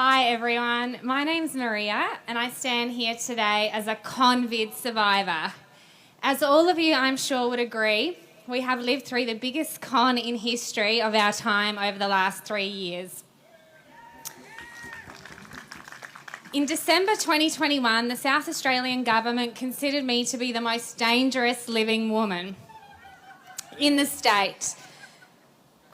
Hi everyone, my name's Maria and I stand here today as a COVID survivor. As all of you I'm sure would agree, we have lived through the biggest con in history of our time over the last 3 years. In December 2021, the South Australian government considered me to be the most dangerous living woman in the state.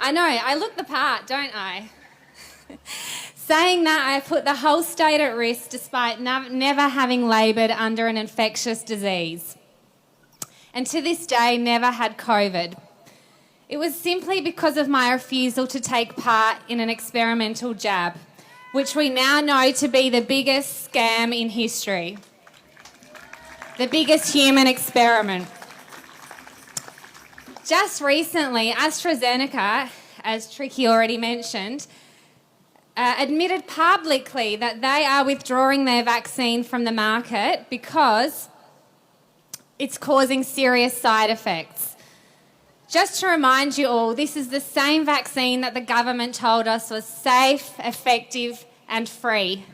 I know, I look the part, don't I? Saying that, I put the whole state at risk despite never having laboured under an infectious disease. And to this day, never had COVID. It was simply because of my refusal to take part in an experimental jab, which we now know to be the biggest scam in history. The biggest human experiment. Just recently, AstraZeneca, as Tricky already mentioned, admitted publicly that they are withdrawing their vaccine from the market because it's causing serious side effects. Just to remind you all, this is the same vaccine that the government told us was safe, effective and free.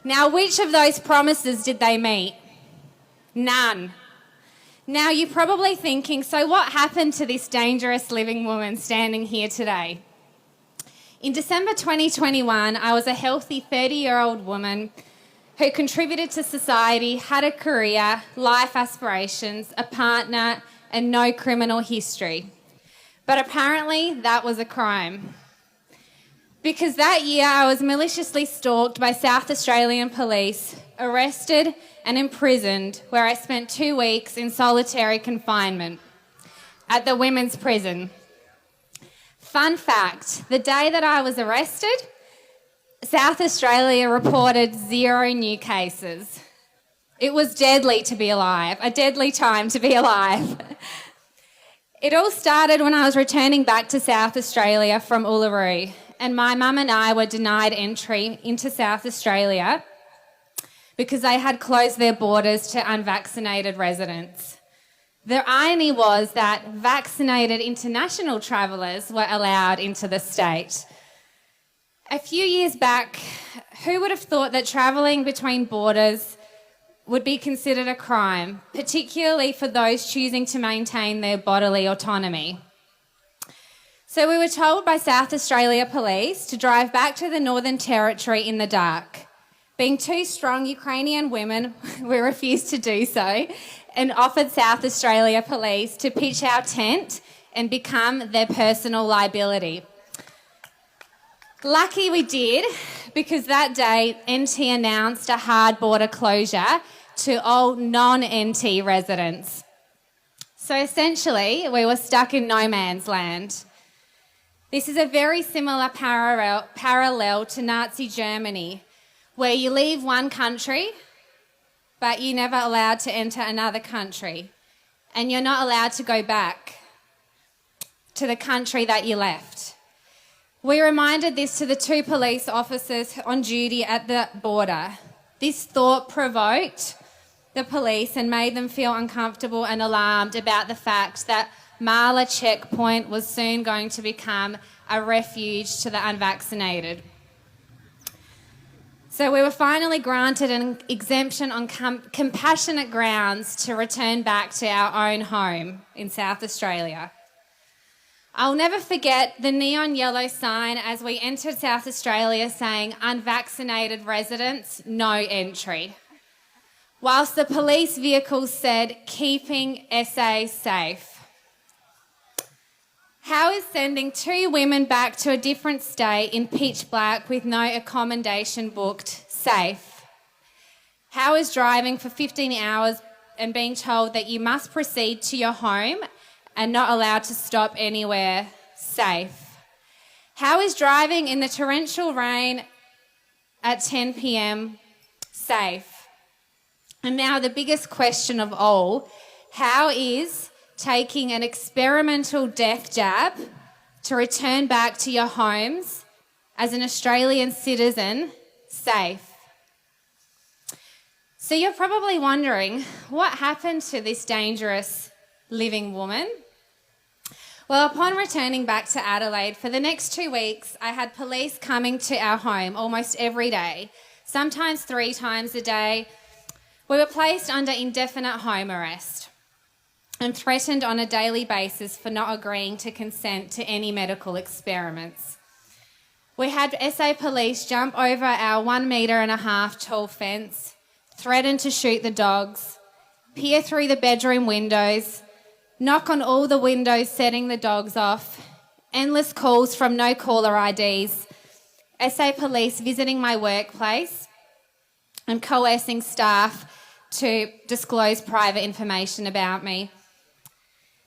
Now, which of those promises did they meet? None. Now, you're probably thinking, so what happened to this dangerous living woman standing here today? In December 2021, I was a healthy 30-year-old woman who contributed to society, had a career, life aspirations, a partner, and no criminal history. But apparently that was a crime. Because that year I was maliciously stalked by South Australian police, arrested and imprisoned, where I spent 2 weeks in solitary confinement at the women's prison. Fun fact, the day that I was arrested, South Australia reported 0 new cases. It was deadly to be alive, a deadly time to be alive. It all started when I was returning back to South Australia from Uluru, and my mum and I were denied entry into South Australia because they had closed their borders to unvaccinated residents. The irony was that vaccinated international travellers were allowed into the state. A few years back, who would have thought that travelling between borders would be considered a crime, particularly for those choosing to maintain their bodily autonomy? So we were told by South Australia Police to drive back to the Northern Territory in the dark. Being 2 strong Ukrainian women, we refused to do so and offered South Australia Police to pitch our tent and become their personal liability. Lucky we did, because that day NT announced a hard border closure to all non-NT residents. So essentially, we were stuck in no man's land. This is a very similar parallel to Nazi Germany, where you leave one country, but you're never allowed to enter another country, and you're not allowed to go back to the country that you left. We reminded this to the 2 police officers on duty at the border. This thought provoked the police and made them feel uncomfortable and alarmed about the fact that Marla checkpoint was soon going to become a refuge to the unvaccinated. So we were finally granted an exemption on compassionate grounds to return back to our own home in South Australia. I'll never forget the neon yellow sign as we entered South Australia saying unvaccinated residents, no entry. Whilst the police vehicles said keeping SA safe. How is sending 2 women back to a different state in pitch black with no accommodation booked safe? How is driving for 15 hours and being told that you must proceed to your home and not allowed to stop anywhere safe? How is driving in the torrential rain at 10 p.m. safe? And now the biggest question of all, how is taking an experimental death jab to return back to your homes as an Australian citizen safe? So you're probably wondering, what happened to this dangerous living woman? Well, upon returning back to Adelaide, for the next 2 weeks, I had police coming to our home almost every day, sometimes 3 times a day. We were placed under indefinite home arrest and threatened on a daily basis for not agreeing to consent to any medical experiments. We had SA police jump over our 1.5 metre tall fence, threaten to shoot the dogs, peer through the bedroom windows, knock on all the windows setting the dogs off, endless calls from no caller IDs, SA police visiting my workplace and coercing staff to disclose private information about me.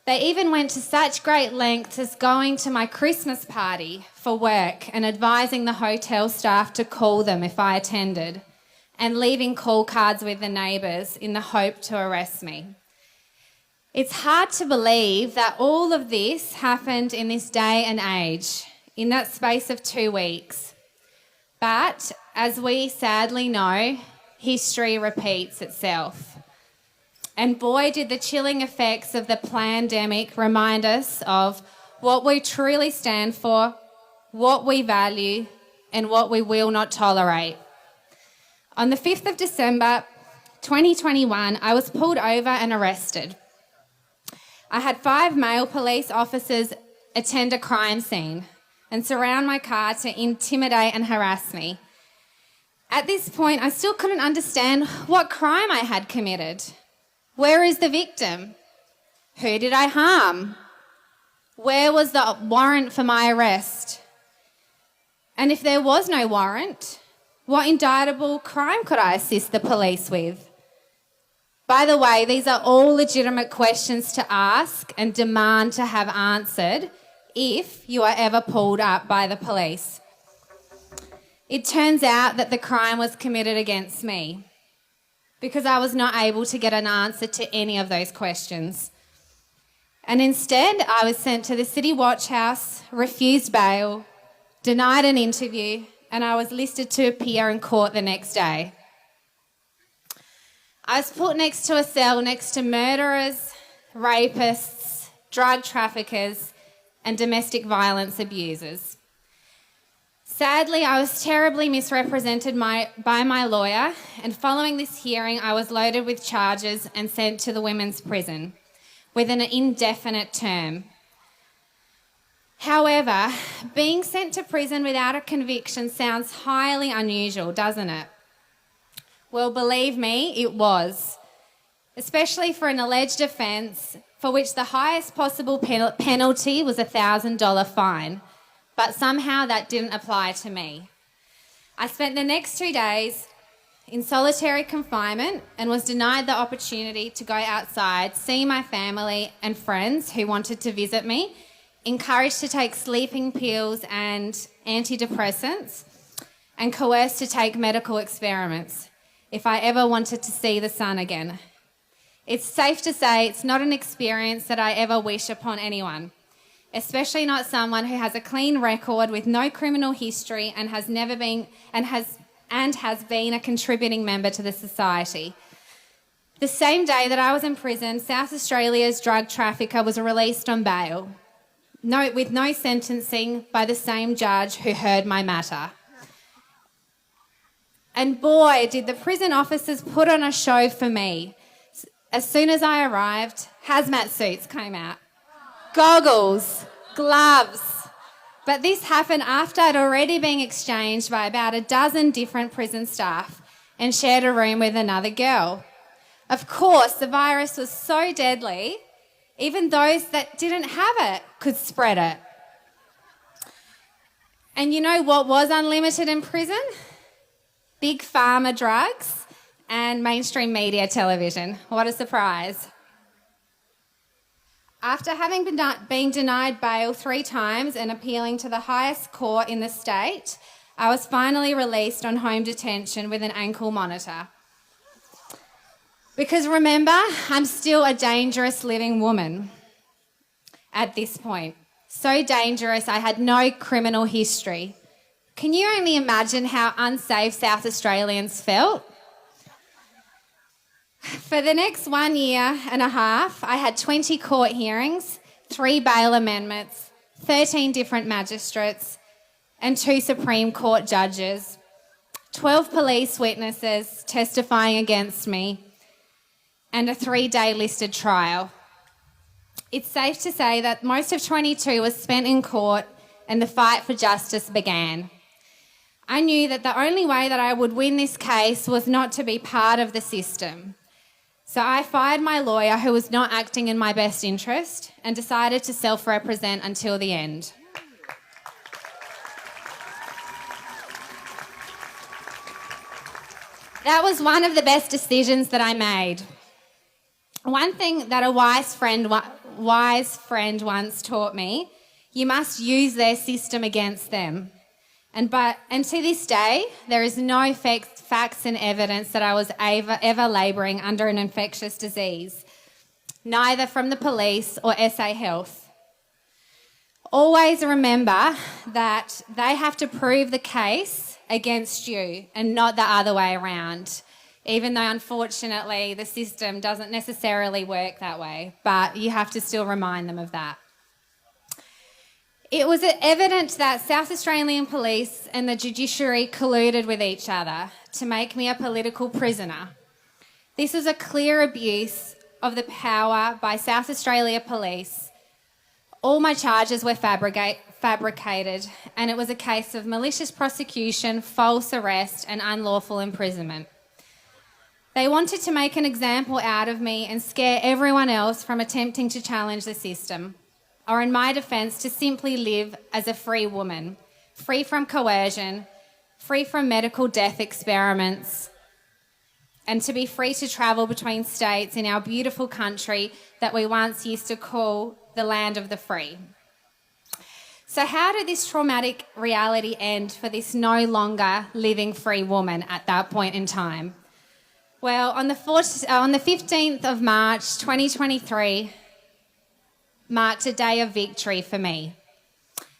They even went to such great lengths as going to my Christmas party for work and advising the hotel staff to call them if I attended, and leaving call cards with the neighbours in the hope to arrest me. It's hard to believe that all of this happened in this day and age, in that space of 2 weeks. But, as we sadly know, history repeats itself. And boy, did the chilling effects of the pandemic remind us of what we truly stand for, what we value, and what we will not tolerate. On the 5th of December 2021, I was pulled over and arrested. I had 5 male police officers attend a crime scene and surround my car to intimidate and harass me. At this point, I still couldn't understand what crime I had committed. Where is the victim? Who did I harm? Where was the warrant for my arrest? And if there was no warrant, what indictable crime could I assist the police with? By the way, these are all legitimate questions to ask and demand to have answered if you are ever pulled up by the police. It turns out that the crime was committed against me because I was not able to get an answer to any of those questions. And instead, I was sent to the City Watch House, refused bail, denied an interview, and I was listed to appear in court the next day. I was put next to a cell next to murderers, rapists, drug traffickers, and domestic violence abusers. Sadly, I was terribly misrepresented by my lawyer, and following this hearing, I was loaded with charges and sent to the women's prison with an indefinite term. However, being sent to prison without a conviction sounds highly unusual, doesn't it? Well, believe me, it was, especially for an alleged offence for which the highest possible penalty was a $1,000 fine, but somehow that didn't apply to me. I spent the next 2 days in solitary confinement and was denied the opportunity to go outside, see my family and friends who wanted to visit me, encouraged to take sleeping pills and antidepressants, and coerced to take medical experiments if I ever wanted to see the sun again. It's safe to say it's not an experience that I ever wish upon anyone, especially not someone who has a clean record with no criminal history and has been a contributing member to the society. The same day that I was in prison, South Australia's drug trafficker was released on bail, with no sentencing by the same judge who heard my matter. And boy, did the prison officers put on a show for me. As soon as I arrived, hazmat suits came out, goggles, gloves. But this happened after I'd already been exchanged by about a dozen different prison staff and shared a room with another girl. Of course, the virus was so deadly, even those that didn't have it could spread it. And you know what was unlimited in prison? Big pharma drugs and mainstream media television. What a surprise. After having been denied bail 3 times and appealing to the highest court in the state, I was finally released on home detention with an ankle monitor. Because remember, I'm still a dangerous living woman at this point. So dangerous, I had no criminal history. Can you only imagine how unsafe South Australians felt? For the next 1.5 years, I had 20 court hearings, 3 bail amendments, 13 different magistrates, and 2 Supreme Court judges, 12 police witnesses testifying against me, and a 3-day listed trial. It's safe to say that most of 22 was spent in court and the fight for justice began. I knew that the only way that I would win this case was not to be part of the system. So I fired my lawyer, who was not acting in my best interest, and decided to self-represent until the end. That was one of the best decisions that I made. One thing that a wise friend once taught me: you must use their system against them. And to this day, there is no facts and evidence that I was ever labouring under an infectious disease, neither from the police or SA Health. Always remember that they have to prove the case against you and not the other way around, even though unfortunately the system doesn't necessarily work that way, but you have to still remind them of that. It was evident that South Australian police and the judiciary colluded with each other to make me a political prisoner. This was a clear abuse of the power by South Australia police. All my charges were fabricated, and it was a case of malicious prosecution, false arrest, and unlawful imprisonment. They wanted to make an example out of me and scare everyone else from attempting to challenge the system, or in my defence, to simply live as a free woman, free from coercion, free from medical death experiments, and to be free to travel between states in our beautiful country that we once used to call the land of the free. So how did this traumatic reality end for this no longer living free woman at that point in time? Well, on the 15th of March 2023, marked a day of victory for me.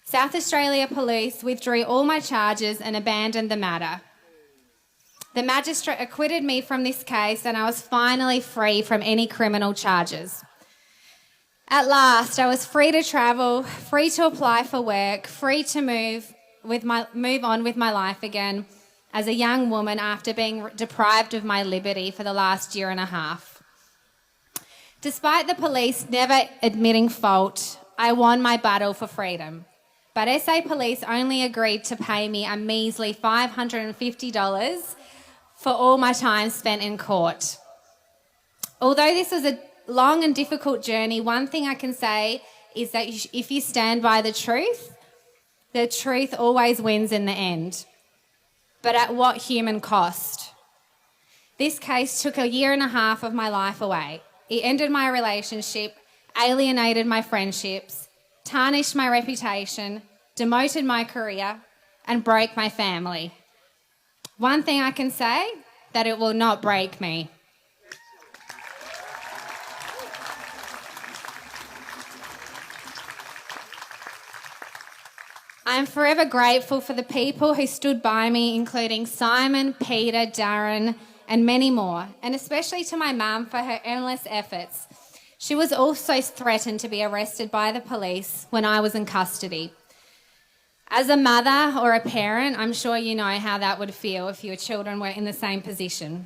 South Australia Police withdrew all my charges and abandoned the matter. The magistrate acquitted me from this case, and I was finally free from any criminal charges. At last, I was free to travel, free to apply for work, free to move on with my life again as a young woman after being deprived of my liberty for the last year and a half. Despite the police never admitting fault, I won my battle for freedom. But SA Police only agreed to pay me a measly $550 for all my time spent in court. Although this was a long and difficult journey, one thing I can say is that if you stand by the truth always wins in the end. But at what human cost? This case took a year and a half of my life away. It ended my relationship, alienated my friendships, tarnished my reputation, demoted my career, and broke my family. One thing I can say, that it will not break me. I am forever grateful for the people who stood by me, including Simon, Peter, Darren, and many more, and especially to my mum for her endless efforts. She was also threatened to be arrested by the police when I was in custody. As a mother or a parent, I'm sure you know how that would feel if your children were in the same position.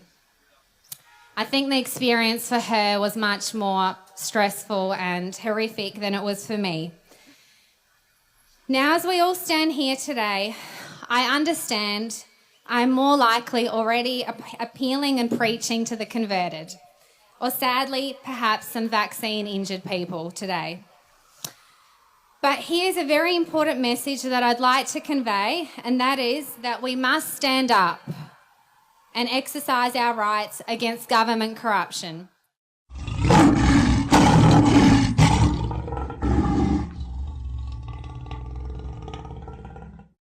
I think the experience for her was much more stressful and horrific than it was for me. Now, as we all stand here today, I understand I'm more likely already appealing and preaching to the converted, or sadly, perhaps some vaccine-injured people today. But here's a very important message that I'd like to convey, and that is that we must stand up and exercise our rights against government corruption.